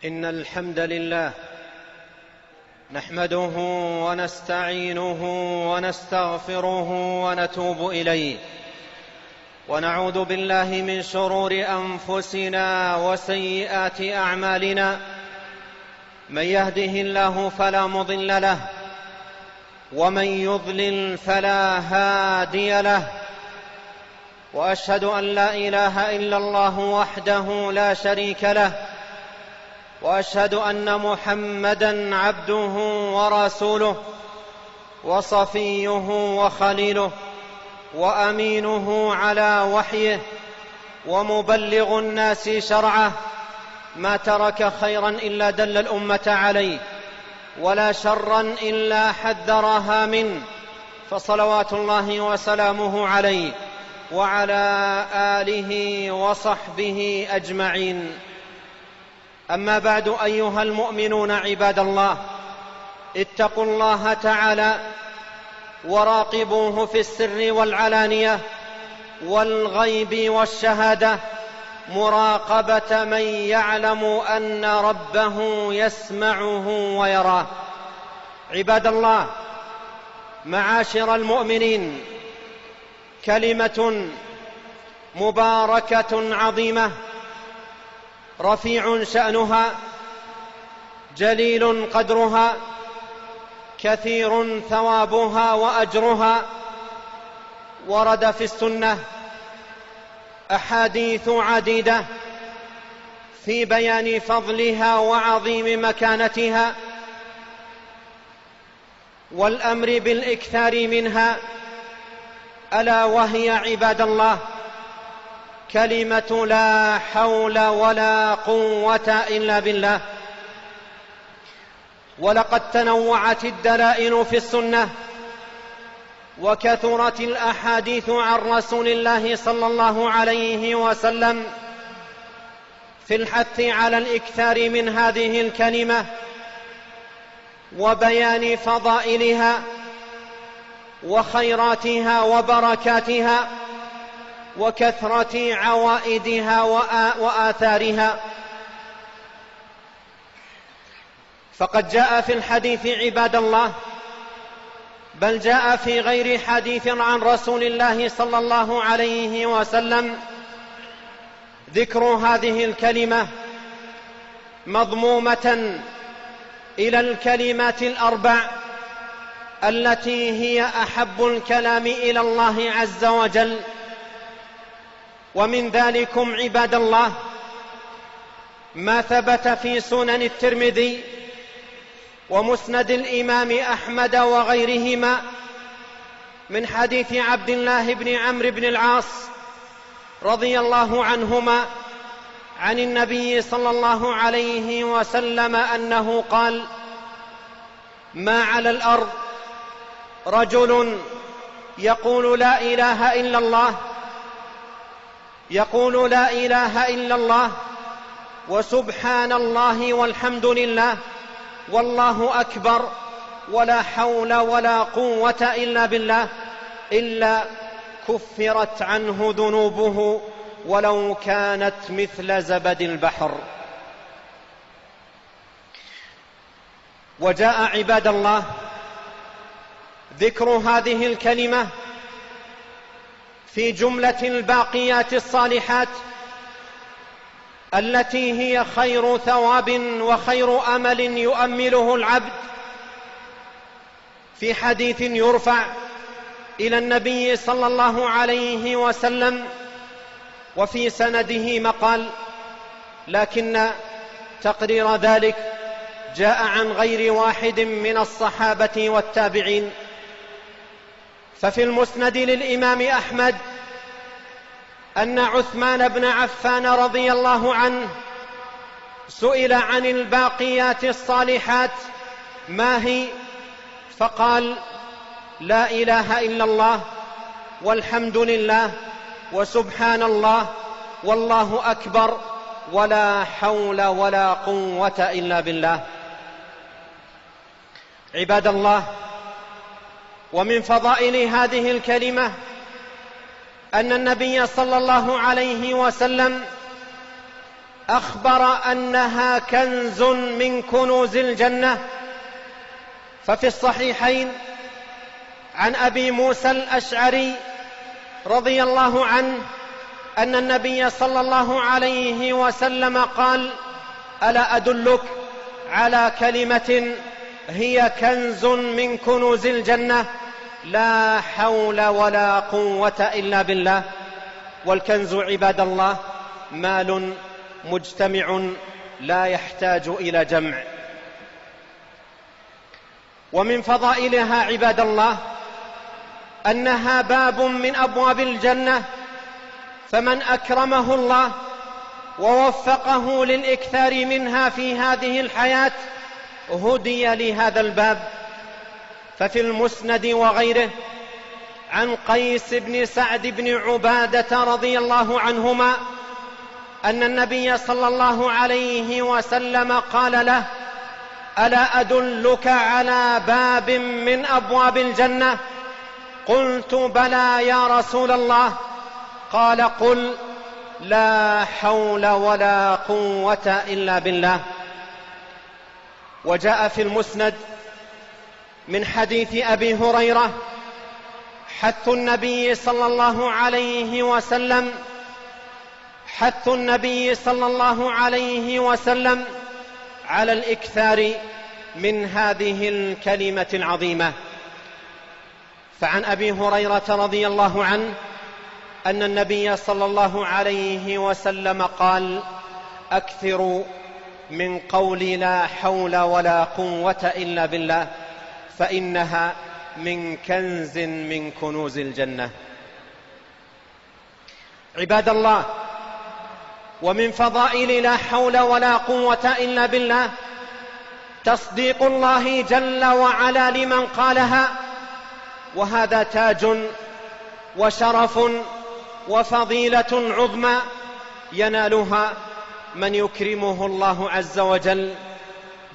إن الحمد لله نحمده ونستعينه ونستغفره ونتوب إليه، ونعوذ بالله من شرور أنفسنا وسيئات أعمالنا. من يهده الله فلا مضل له، ومن يضلل فلا هادي له. وأشهد أن لا إله إلا الله وحده لا شريك له، وأشهد أن محمدًا عبده ورسوله وصفيه وخليله وأمينه على وحيه ومبلغ الناس شرعه. ما ترك خيرا إلا دل الأمة عليه، ولا شرا إلا حذرها منه، فصلوات الله وسلامه عليه وعلى آله وصحبه أجمعين. أما بعد، أيها المؤمنون عباد الله، اتقوا الله تعالى وراقبوه في السر والعلانية والغيب والشهادة، مراقبة من يعلم أن ربه يسمعه ويراه. عباد الله، معاشر المؤمنين، كلمة مباركة عظيمة رفيع شأنها، جليل قدرها، كثير ثوابها وأجرها. ورد في السنة أحاديث عديدة في بيان فضلها وعظيم مكانتها والأمر بالإكثار منها، ألا وهي عباد الله كلمة لا حول ولا قوة إلا بالله. ولقد تنوعت الدلائل في السنة، وكثرت الأحاديث عن رسول الله صلى الله عليه وسلم في الحث على الإكثار من هذه الكلمة وبيان فضائلها وخيراتها وبركاتها وكثرة عوائدها وآثارها. فقد جاء في الحديث عباد الله، بل جاء في غير حديث عن رسول الله صلى الله عليه وسلم ذكر هذه الكلمة مضمومة إلى الكلمات الأربع التي هي أحب الكلام إلى الله عز وجل. ومن ذلكم عباد الله ما ثبت في سنن الترمذي ومسند الإمام أحمد وغيرهما من حديث عبد الله بن عمرو بن العاص رضي الله عنهما عن النبي صلى الله عليه وسلم أنه قال: ما على الأرض رجل يقول لا إله إلا الله، يقول لا إله إلا الله وسبحان الله والحمد لله والله أكبر ولا حول ولا قوة إلا بالله، إلا كفرت عنه ذنوبه ولو كانت مثل زبد البحر. وجاء عباد الله ذكر هذه الكلمة في جملة الباقيات الصالحات التي هي خير ثواب وخير أمل يؤمله العبد، في حديث يرفع إلى النبي صلى الله عليه وسلم وفي سنده مقال، لكن تقرير ذلك جاء عن غير واحد من الصحابة والتابعين. ففي المسند للإمام أحمد أن عثمان بن عفان رضي الله عنه سئل عن الباقيات الصالحات ما هي، فقال: لا إله إلا الله والحمد لله وسبحان الله والله أكبر ولا حول ولا قوة إلا بالله. عباد الله، ومن فضائل هذه الكلمة أن النبي صلى الله عليه وسلم أخبر أنها كنز من كنوز الجنة. ففي الصحيحين عن أبي موسى الأشعري رضي الله عنه أن النبي صلى الله عليه وسلم قال: ألا أدلك على كلمة هي كنز من كنوز الجنة لا حول ولا قوة إلا بالله. والكنز عباد الله مال مجتمع لا يحتاج إلى جمع. ومن فضائلها عباد الله أنها باب من أبواب الجنة، فمن أكرمه الله ووفقه للإكثار منها في هذه الحياة هدي لهذا الباب. ففي المسند وغيره عن قيس بن سعد بن عبادة رضي الله عنهما أن النبي صلى الله عليه وسلم قال له: ألا أدلك على باب من أبواب الجنة؟ قلت: بلى يا رسول الله. قال: قل: لا حول ولا قوة إلا بالله. وجاء في المسند من حديث أبي هريرة حث النبي صلى الله عليه وسلم على الإكثار من هذه الكلمة العظيمة. فعن أبي هريرة رضي الله عنه أن النبي صلى الله عليه وسلم قال: أكثروا من قول لا حول ولا قوة إلا بالله، فإنها من كنز من كنوز الجنة. عباد الله، ومن فضائل لا حول ولا قوة إلا بالله تصديق الله جل وعلا لمن قالها، وهذا تاج وشرف وفضيلة عظمى ينالها من يكرمه الله عز وجل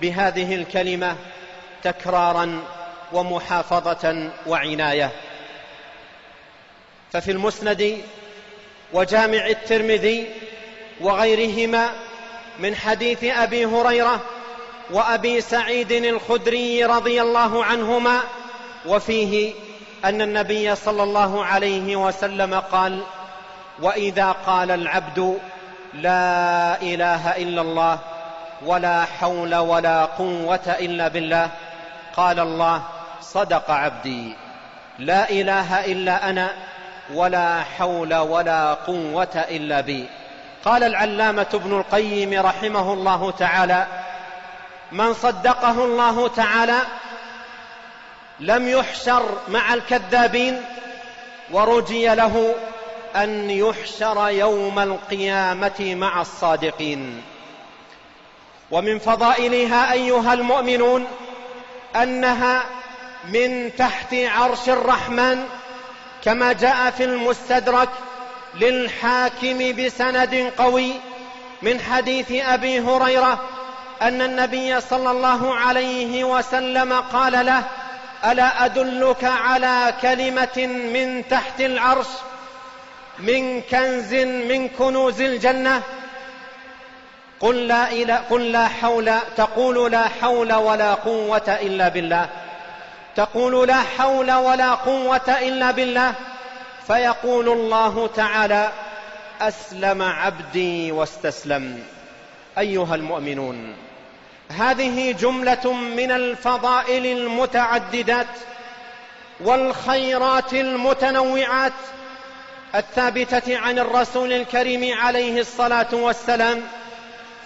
بهذه الكلمة تكرارا ومحافظة وعناية. ففي المسند وجامع الترمذي وغيرهما من حديث أبي هريرة وأبي سعيد الخدري رضي الله عنهما، وفيه أن النبي صلى الله عليه وسلم قال: وإذا قال العبد لا إله إلا الله ولا حول ولا قوة إلا بالله، قال الله: صدق عبدي، لا إله إلا أنا ولا حول ولا قوة إلا بي. قال العلامة ابن القيم رحمه الله تعالى: من صدقه الله تعالى لم يحشر مع الكذابين، ورجي له أن يحشر يوم القيامة مع الصادقين. ومن فضائلها أيها المؤمنون أنها من تحت عرش الرحمن، كما جاء في المستدرك للحاكم بسند قوي من حديث أبي هريرة أن النبي صلى الله عليه وسلم قال له: ألا أدلك على كلمة من تحت العرش من كنز من كنوز الجنة؟ تقول لا حول ولا قوة إلا بالله، تقول لا حول ولا قوة إلا بالله، فيقول الله تعالى: أسلم عبدي واستسلم. أيها المؤمنون، هذه جملة من الفضائل المتعددات والخيرات المتنوعات الثابتة عن الرسول الكريم عليه الصلاة والسلام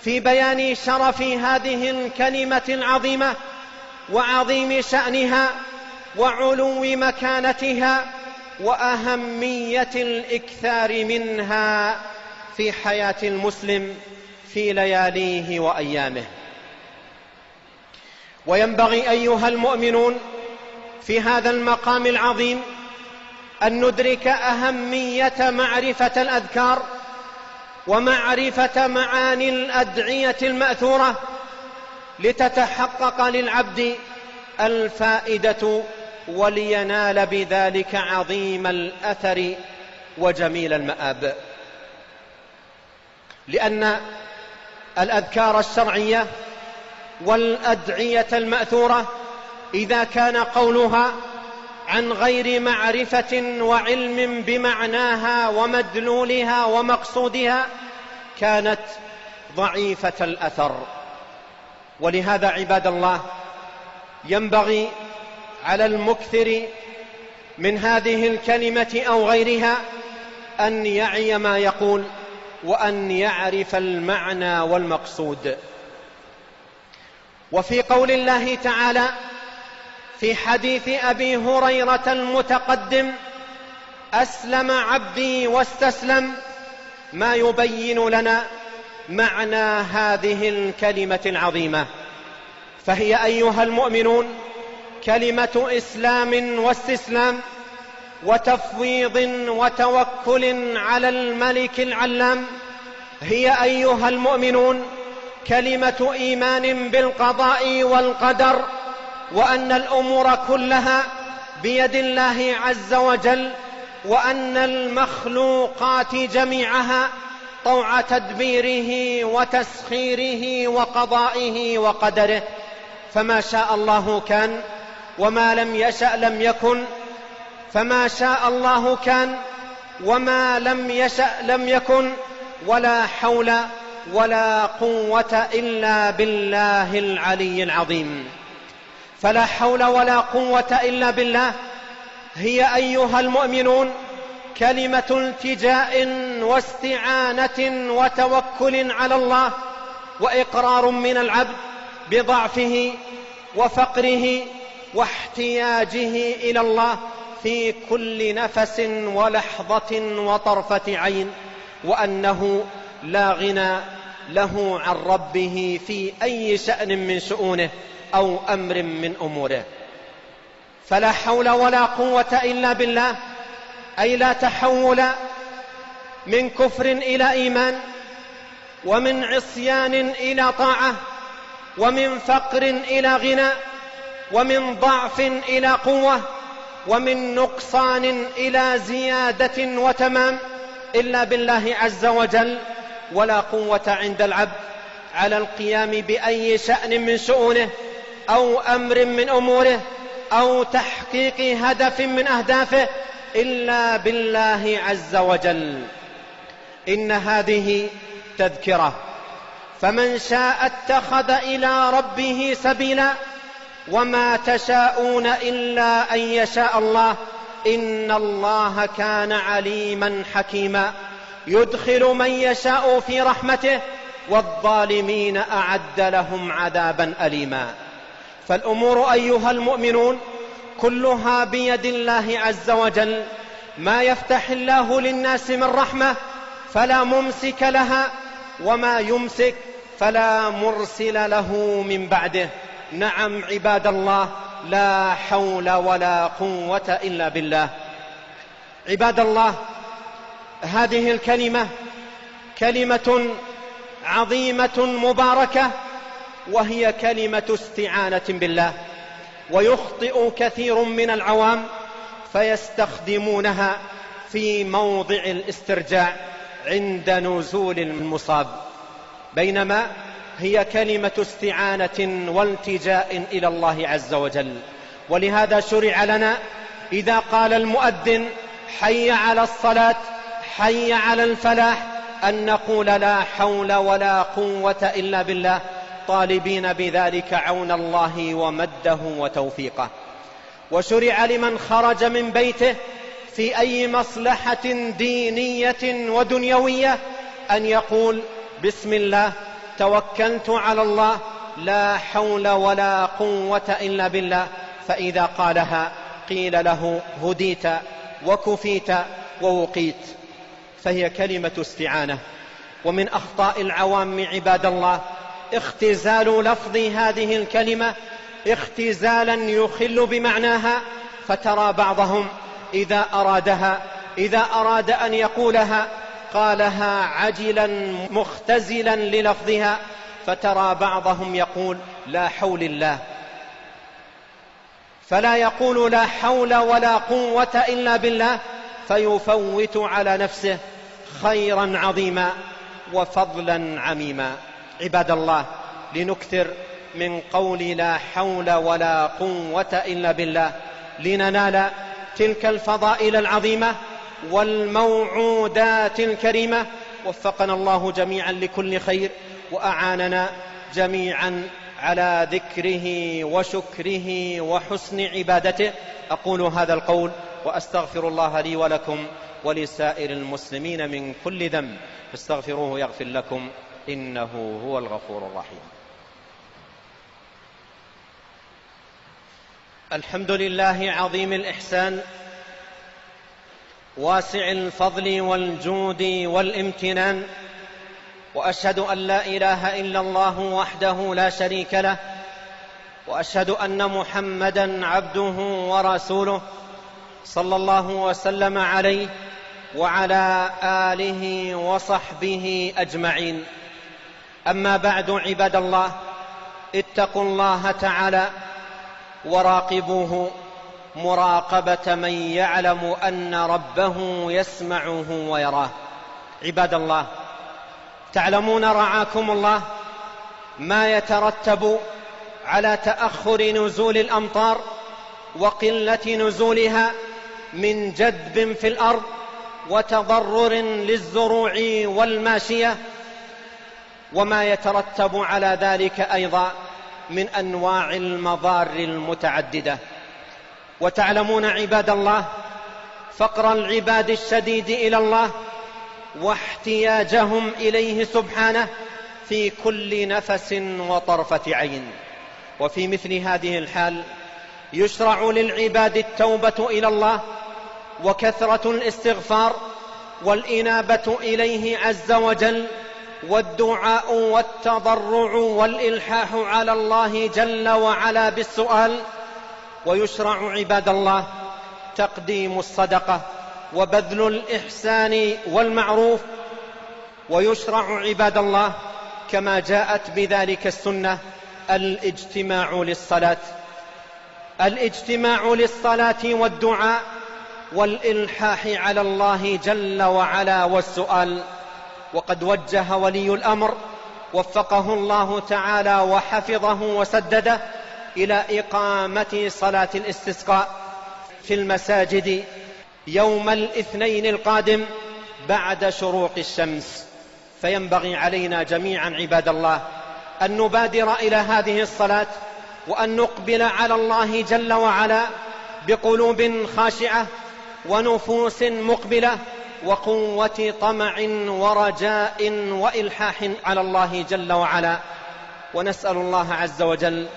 في بيان شرف هذه الكلمة العظيمة وعظيم شأنها وعلو مكانتها وأهمية الإكثار منها في حياة المسلم في لياليه وأيامه. وينبغي أيها المؤمنون في هذا المقام العظيم أن ندرك أهمية معرفة الأذكار ومعرفة معاني الأدعية المأثورة لتتحقق للعبد الفائدة ولينال بذلك عظيم الأثر وجميل المآب. لأن الأذكار الشرعية والأدعية المأثورة إذا كان قولها عن غير معرفة وعلم بمعناها ومدلولها ومقصودها كانت ضعيفة الأثر. ولهذا عباد الله ينبغي على المكثر من هذه الكلمة أو غيرها أن يعي ما يقول وأن يعرف المعنى والمقصود. وفي قول الله تعالى في حديث أبي هريرة المتقدم: أسلم عبدي واستسلم، ما يبين لنا معنى هذه الكلمة العظيمة. فهي أيها المؤمنون كلمة إسلام واستسلام وتفويض وتوكل على الملك العلام. هي أيها المؤمنون كلمة إيمان بالقضاء والقدر، وأن الأمور كلها بيد الله عز وجل، وأن المخلوقات جميعها طوع تدبيره وتسخيره وقضائه وقدره، فما شاء الله كان وما لم يشأ لم يكن، فما شاء الله كان وما لم يشأ لم يكن، ولا حول ولا قوة إلا بالله العلي العظيم. فلا حول ولا قوة إلا بالله هي أيها المؤمنون كلمة التجاء واستعانة وتوكل على الله، وإقرار من العبد بضعفه وفقره واحتياجه إلى الله في كل نفس ولحظة وطرفة عين، وأنه لا غنى له عن ربه في أي شأن من شؤونه أو أمر من أموره. فلا حول ولا قوة إلا بالله، أي لا تحول من كفر إلى إيمان، ومن عصيان إلى طاعة، ومن فقر إلى غنى، ومن ضعف إلى قوة، ومن نقصان إلى زيادة وتمام، إلا بالله عز وجل. ولا قوة عند العبد على القيام بأي شأن من شؤونه أو أمر من أموره أو تحقيق هدف من أهدافه إلا بالله عز وجل. إن هذه تذكرة، فمن شاء اتخذ إلى ربه سبيلا، وما تشاءون إلا أن يشاء الله، إن الله كان عليما حكيما، يدخل من يشاء في رحمته، والظالمين أعد لهم عذابا أليما. فالأمور أيها المؤمنون كلها بيد الله عز وجل، ما يفتح الله للناس من رحمة فلا ممسك لها، وما يمسك فلا مرسل له من بعده. نعم عباد الله، لا حول ولا قوة إلا بالله. عباد الله، هذه الكلمة كلمة عظيمة مباركة، وهي كلمة استعانة بالله. ويخطئ كثير من العوام فيستخدمونها في موضع الاسترجاع عند نزول المصاب، بينما هي كلمة استعانة والتجاء إلى الله عز وجل. ولهذا شرع لنا إذا قال المؤذن حي على الصلاة حي على الفلاح أن نقول لا حول ولا قوة إلا بالله، طالبين بذلك عون الله ومده وتوفيقه. وشرع لمن خرج من بيته في أي مصلحة دينية ودنيوية أن يقول بسم الله توكلت على الله لا حول ولا قوة إلا بالله، فإذا قالها قيل له هديت وكفيت ووقيت. فهي كلمة استعانة. ومن أخطاء العوام عباد الله اختزال لفظ هذه الكلمة اختزالا يخل بمعناها، فترى بعضهم إذا أراد أن يقولها قالها عجلا مختزلا للفظها، فترى بعضهم يقول لا حول الله، فلا يقول لا حول ولا قوة إلا بالله، فيفوت على نفسه خيرا عظيما وفضلا عميما. عباد الله، لنكثر من قول لا حول ولا قوة إلا بالله لننال تلك الفضائل العظيمة والموعودات الكريمة. وفقنا الله جميعا لكل خير، وأعاننا جميعا على ذكره وشكره وحسن عبادته. أقول هذا القول وأستغفر الله لي ولكم ولسائر المسلمين من كل ذنب، فاستغفروه يغفر لكم، إنه هو الغفور الرحيم. الحمد لله عظيم الإحسان واسع الفضل والجود والامتنان، وأشهد أن لا إله إلا الله وحده لا شريك له، وأشهد أن محمدًا عبده ورسوله صلى الله وسلم عليه وعلى آله وصحبه أجمعين. أما بعد، عباد الله، اتقوا الله تعالى وراقبوه مراقبة من يعلم أن ربه يسمعه ويراه. عباد الله، تعلمون رعاكم الله ما يترتب على تأخر نزول الأمطار وقلة نزولها من جدب في الأرض وتضرر للزروع والماشية، وما يترتب على ذلك أيضا من أنواع المضار المتعددة. وتعلمون عباد الله فقر العباد الشديد إلى الله واحتياجهم إليه سبحانه في كل نفس وطرفة عين. وفي مثل هذه الحال يشرع للعباد التوبة إلى الله وكثرة الاستغفار والإنابة إليه عز وجل والدعاء والتضرع والإلحاح على الله جل وعلا بالسؤال. ويشرع عباد الله تقديم الصدقة وبذل الإحسان والمعروف. ويشرع عباد الله كما جاءت بذلك السنة الاجتماع للصلاة والدعاء والإلحاح على الله جل وعلا والسؤال. وقد وجه ولي الأمر وفقه الله تعالى وحفظه وسدده إلى إقامة صلاة الاستسقاء في المساجد يوم الاثنين القادم بعد شروق الشمس. فينبغي علينا جميعا عباد الله أن نبادر إلى هذه الصلاة وأن نقبل على الله جل وعلا بقلوب خاشعة ونفوس مقبلة وقوة طمع ورجاء وإلحاح على الله جل وعلا. ونسأل الله عز وجل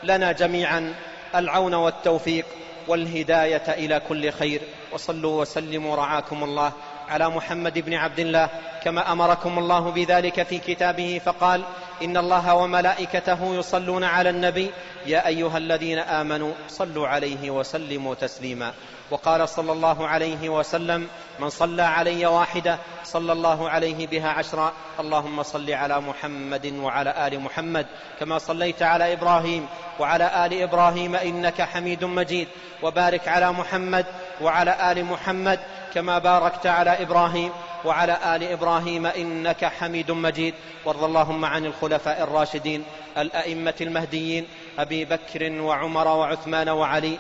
لنا جميعا العون والتوفيق والهداية إلى كل خير. وصلوا وسلموا رعاكم الله على محمد بن عبد الله كما أمركم الله بذلك في كتابه، فقال: إن الله وملائكته يصلون على النبي يا أيها الذين آمنوا صلوا عليه وسلموا تسليما. وقال صلى الله عليه وسلم: من صلى علي واحدة صلى الله عليه بها 10. اللهم صل على محمد وعلى آل محمد كما صليت على إبراهيم وعلى آل إبراهيم إنك حميد مجيد. وبارك على محمد وعلى آل محمد كما باركت على إبراهيم وعلى آل إبراهيم إنك حميد مجيد. وارض اللهم عن الخلفاء الراشدين الأئمة المهديين أبي بكر وعمر وعثمان وعلي.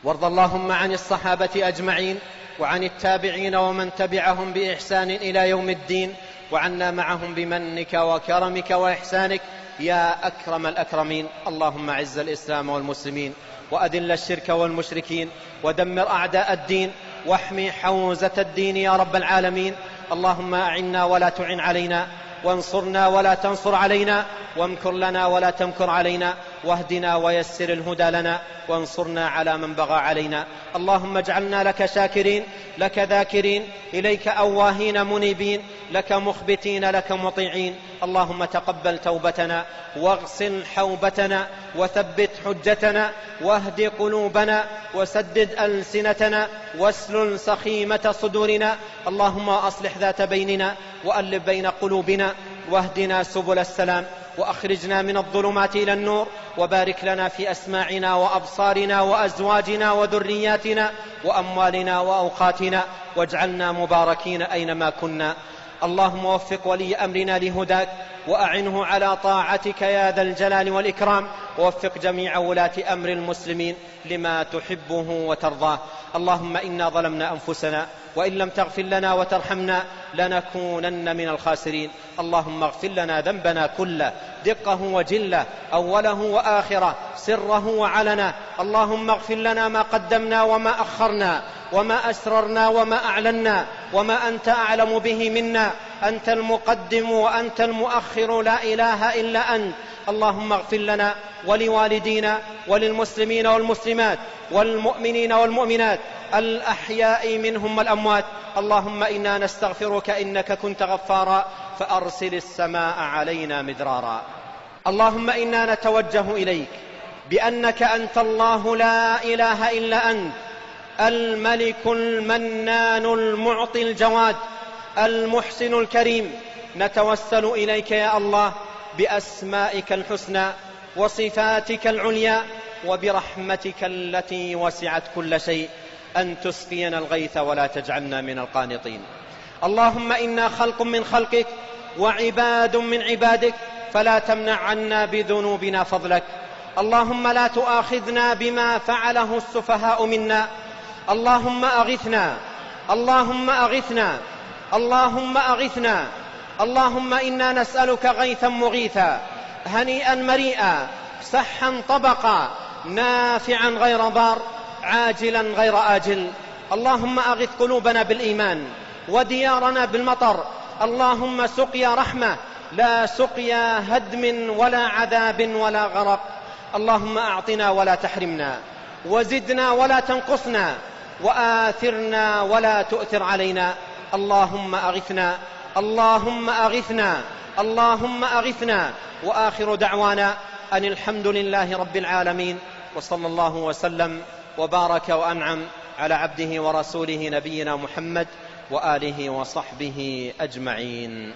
وارض اللهم عن الصحابة أجمعين وعن التابعين ومن تبعهم بإحسان إلى يوم الدين، وعنا معهم بمنك وكرمك وإحسانك يا أكرم الأكرمين. اللهم أعز الإسلام والمسلمين وأذل الشرك والمشركين ودمر أعداء الدين واحمي حوزة الدين يا رب العالمين. اللهم أعنا ولا تعن علينا، وانصرنا ولا تنصر علينا، وامكر لنا ولا تمكر علينا، واهدنا ويسر الهدى لنا، وانصرنا على من بغى علينا. اللهم اجعلنا لك شاكرين، لك ذاكرين، إليك أواهين منيبين، لك مخبتين، لك مطيعين. اللهم تقبل توبتنا واغسل حوبتنا وثبت حجتنا واهد قلوبنا وسدد ألسنتنا واسلل سخيمة صدورنا. اللهم أصلح ذات بيننا وألف بين قلوبنا واهدنا سبل السلام وأخرجنا من الظلمات إلى النور، وبارك لنا في أسماعنا وأبصارنا وأزواجنا وذرياتنا وأموالنا وأوقاتنا، واجعلنا مباركين أينما كنا. اللهم وفق ولي أمرنا لهداك وأعنه على طاعتك يا ذا الجلال والإكرام، ووفق جميع ولاة أمر المسلمين لما تحبه وترضاه. اللهم إنا ظلمنا أنفسنا وإن لم تغفر لنا وترحمنا لنكونن من الخاسرين. اللهم اغفر لنا ذنبنا كله، دقه وجله، أوله وآخره، سره وعلنه. اللهم اغفر لنا ما قدمنا وما أخرنا وما أسررنا وما أعلنا وما أنت أعلم به منا. أنت المقدم وأنت المؤخر، لا إله إلا أنت. اللهم اغفر لنا ولوالدينا وللمسلمين والمسلمات والمؤمنين والمؤمنات الأحياء منهم والأموات. اللهم إنا نستغفرك إنك كنت غفارا فأرسل السماء علينا مدرارا. اللهم إنا نتوجه إليك بأنك أنت الله لا إله إلا أنت، الملك المنان المعطي الجواد المحسن الكريم. نتوسل إليك يا الله بأسمائك الحسنى وصفاتك العليا وبرحمتك التي وسعت كل شيء أن تسقينا الغيث ولا تجعلنا من القانطين. اللهم إنا خلق من خلقك وعباد من عبادك، فلا تمنع عنا بذنوبنا فضلك. اللهم لا تؤاخذنا بما فعله السفهاء منا. اللهم أغثنا، اللهم أغثنا، اللهم أغثنا. اللهم إنا نسألك غيثا مغيثا، هنيئا مريئا، سحا طبقا، نافعا غير ضار، عاجلا غير آجل. اللهم أغث قلوبنا بالإيمان وديارنا بالمطر. اللهم سقيا رحمة لا سقيا هدم ولا عذاب ولا غرق. اللهم أعطنا ولا تحرمنا، وزدنا ولا تنقصنا، وآثرنا ولا تؤثر علينا. اللهم أغثنا، اللهم أغثنا، اللهم أغثنا. وآخر دعوانا أن الحمد لله رب العالمين، وصلى الله وسلم وبارك وأنعم على عبده ورسوله نبينا محمد وآله وصحبه أجمعين.